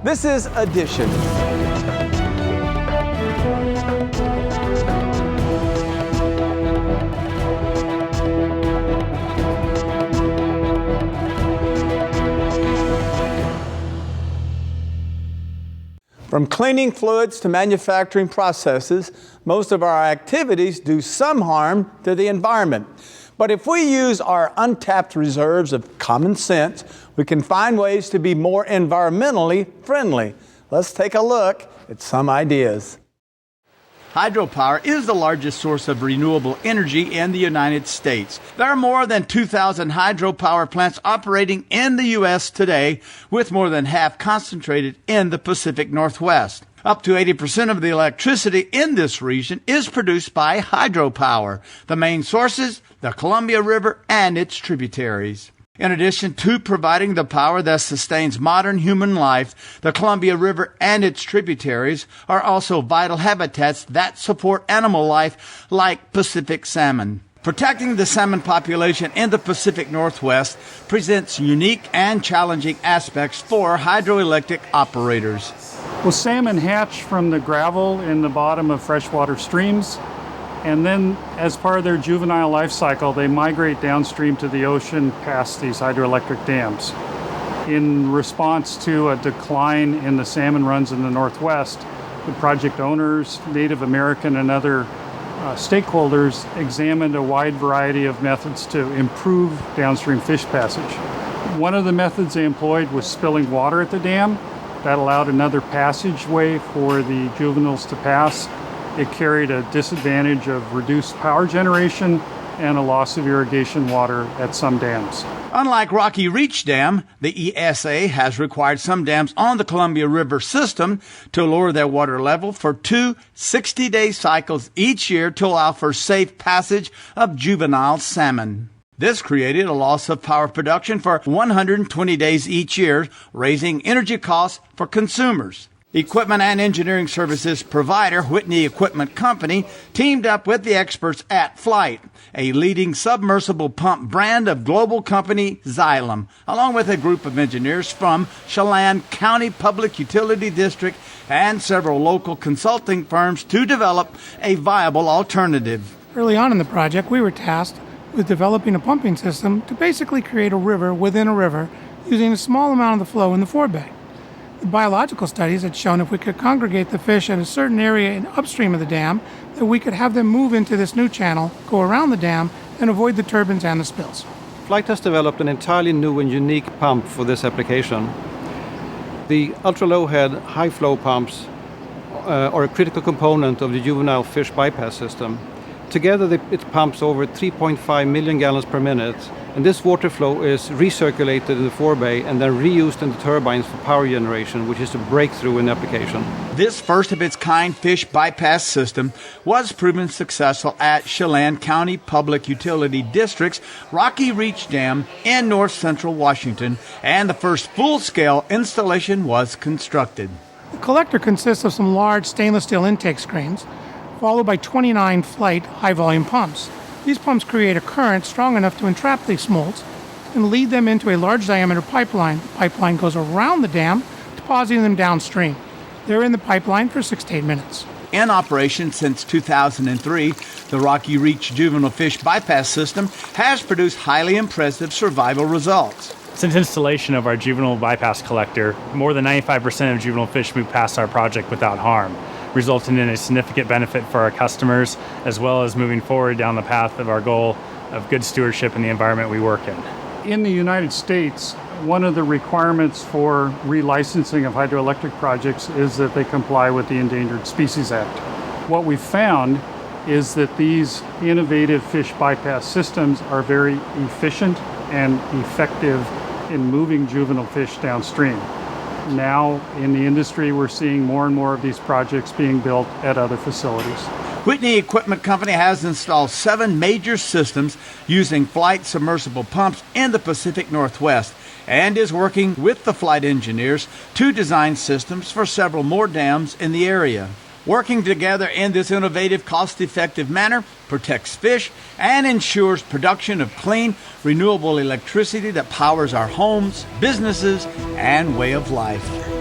This is Addition. From cleaning fluids to manufacturing processes, most of our activities do some harm to the environment. But if we use our untapped reserves of common sense, we can find ways to be more environmentally friendly. Let's take a look at some ideas. Hydropower is the largest source of renewable energy in the United States. There are more than 2,000 hydropower plants operating in the U.S. today, with more than half concentrated in the Pacific Northwest. Up to 80% of the electricity in this region is produced by hydropower. The main sources, the Columbia River and its tributaries. In addition to providing the power that sustains modern human life, the Columbia River and its tributaries are also vital habitats that support animal life like Pacific salmon. Protecting the salmon population in the Pacific Northwest presents unique and challenging aspects for hydroelectric operators. Well, salmon hatch from the gravel in the bottom of freshwater streams, and then as part of their juvenile life cycle, they migrate downstream to the ocean past these hydroelectric dams. In response to a decline in the salmon runs in the Northwest, the project owners, Native American and other stakeholders examined a wide variety of methods to improve downstream fish passage. One of the methods they employed was spilling water at the dam. That allowed another passageway for the juveniles to pass. It carried a disadvantage of reduced power generation and a loss of irrigation water at some dams. Unlike Rocky Reach Dam, the ESA has required some dams on the Columbia River system to lower their water level for 2 60-day cycles each year to allow for safe passage of juvenile salmon. This created a loss of power production for 120 days each year, raising energy costs for consumers. Equipment and engineering services provider Whitney Equipment Company teamed up with the experts at Flygt, a leading submersible pump brand of global company Xylem, along with a group of engineers from Chelan County Public Utility District and several local consulting firms to develop a viable alternative. Early on in the project, we were tasked with developing a pumping system to basically create a river within a river using a small amount of the flow in the forebay. The biological studies had shown if we could congregate the fish at a certain area in upstream of the dam, that we could have them move into this new channel, go around the dam, and avoid the turbines and the spills. Flygt has developed an entirely new and unique pump for this application. The ultra-low head, high-flow pumps are a critical component of the juvenile fish bypass system. Together, it pumps over 3.5 million gallons per minute, and this water flow is recirculated in the forebay and then reused in the turbines for power generation, which is a breakthrough in the application. This first-of-its-kind fish bypass system was proven successful at Chelan County Public Utility District's Rocky Reach Dam in north-central Washington, and the first full-scale installation was constructed. The collector consists of some large stainless steel intake screens, followed by 29 Flygt high-volume pumps. These pumps create a current strong enough to entrap these smolts and lead them into a large diameter pipeline. The pipeline goes around the dam, depositing them downstream. They're in the pipeline for 6 to 8 minutes. In operation since 2003, the Rocky Reach Juvenile Fish Bypass System has produced highly impressive survival results. Since installation of our juvenile bypass collector, more than 95% of juvenile fish move past our project without harm, resulting in a significant benefit for our customers, as well as moving forward down the path of our goal of good stewardship in the environment we work in. In the United States, one of the requirements for relicensing of hydroelectric projects is that they comply with the Endangered Species Act. What we found is that these innovative fish bypass systems are very efficient and effective in moving juvenile fish downstream. Now, in the industry, we're seeing more and more of these projects being built at other facilities. Whitney Equipment Company has installed 7 major systems using Flygt submersible pumps in the Pacific Northwest and is working with the Flygt engineers to design systems for several more dams in the area. Working together in this innovative, cost-effective manner protects fish and ensures production of clean, renewable electricity that powers our homes, businesses, and way of life.